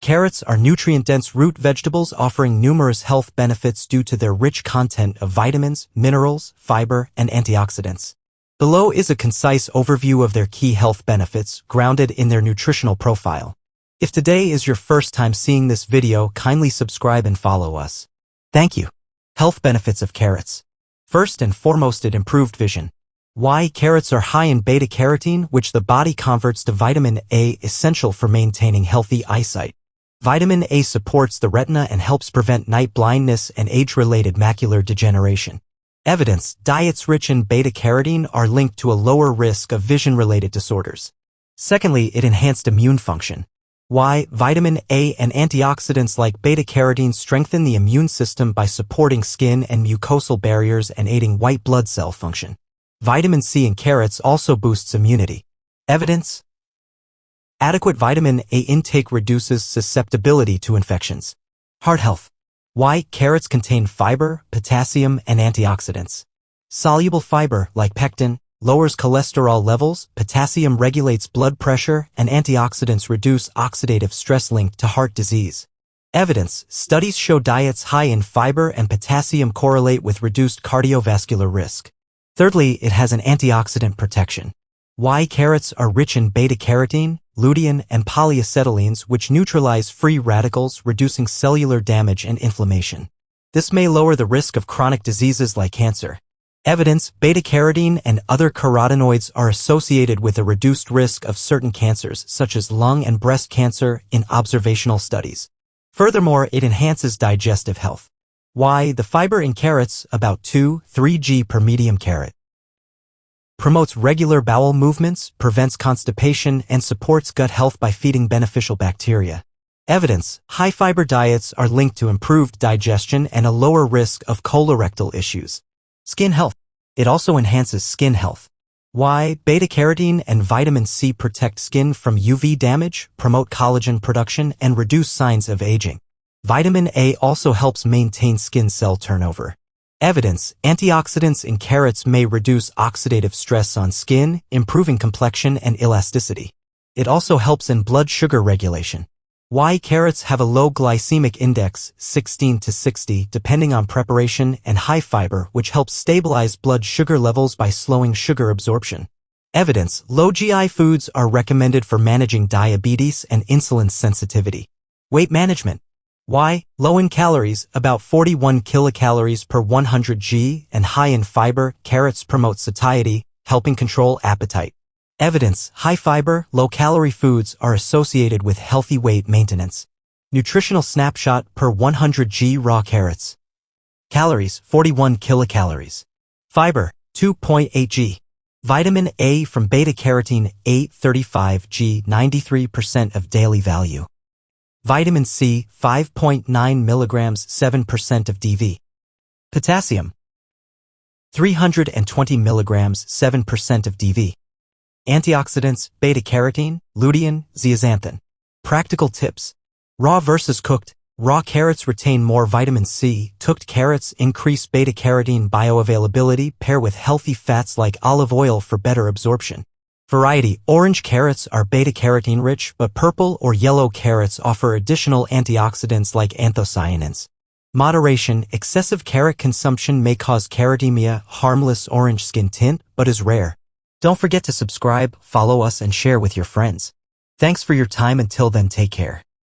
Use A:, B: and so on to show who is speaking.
A: Carrots are nutrient-dense root vegetables offering numerous health benefits due to their rich content of vitamins, minerals, fiber, and antioxidants. Below is a concise overview of their key health benefits, grounded in their nutritional profile. If today is your first time seeing this video, kindly subscribe and follow us. Thank you. Health benefits of carrots. First and foremost, it improved vision. Why? Carrots are high in beta-carotene, which the body converts to vitamin A, essential for maintaining healthy eyesight. Vitamin A supports the retina and helps prevent night blindness and age-related macular degeneration. Evidence: diets rich in beta-carotene are linked to a lower risk of vision-related disorders. Secondly, it enhanced immune function. Why? Vitamin A and antioxidants like beta-carotene strengthen the immune system by supporting skin and mucosal barriers and aiding white blood cell function. Vitamin C in carrots also boosts immunity. Evidence: adequate vitamin A intake reduces susceptibility to infections. Heart health. Why? Carrots contain fiber, potassium, and antioxidants. Soluble fiber, like pectin, lowers cholesterol levels, potassium regulates blood pressure, and antioxidants reduce oxidative stress linked to heart disease. Evidence: studies show diets high in fiber and potassium correlate with reduced cardiovascular risk. Thirdly, it has an antioxidant protection. Why? Carrots are rich in beta-carotene, lutein, and polyacetylines, which neutralize free radicals, reducing cellular damage and inflammation. This may lower the risk of chronic diseases like cancer. Evidence: beta-carotene and other carotenoids are associated with a reduced risk of certain cancers, such as lung and breast cancer, in observational studies. Furthermore, it enhances digestive health. Why? The fiber in carrots, about 2-3 g per medium carrot, promotes regular bowel movements, prevents constipation, and supports gut health by feeding beneficial bacteria. Evidence: high-fiber diets are linked to improved digestion and a lower risk of colorectal issues. Skin health. It also enhances skin health. Why? Beta-carotene and vitamin C protect skin from UV damage, promote collagen production, and reduce signs of aging. Vitamin A also helps maintain skin cell turnover. Evidence: antioxidants in carrots may reduce oxidative stress on skin, improving complexion and elasticity. It also helps in blood sugar regulation. Why? Carrots have a low glycemic index, 16 to 60, depending on preparation, and high fiber, which helps stabilize blood sugar levels by slowing sugar absorption. Evidence: low GI foods are recommended for managing diabetes and insulin sensitivity. Weight management. Why? Low in calories, about 41 kilocalories per 100 g, and high in fiber, carrots promote satiety, helping control appetite. Evidence: high fiber, low-calorie foods are associated with healthy weight maintenance. Nutritional snapshot per 100 g raw carrots. Calories: 41 kilocalories. Fiber: 2.8 g. Vitamin A from beta-carotene: 835 g, 93% of daily value. Vitamin C: 5.9 milligrams, 7% of DV. Potassium: 320 milligrams, 7% of DV. Antioxidants: beta-carotene, lutein, zeaxanthin. Practical tips. Raw versus cooked. Raw carrots retain more vitamin C. Cooked carrots increase beta-carotene bioavailability. Pair with healthy fats like olive oil for better absorption. Variety. Orange carrots are beta-carotene rich, but purple or yellow carrots offer additional antioxidants like anthocyanins. Moderation. Excessive carrot consumption may cause carotemia, harmless orange skin tint, but is rare. Don't forget to subscribe, follow us, and share with your friends. Thanks for your time. Until then, take care.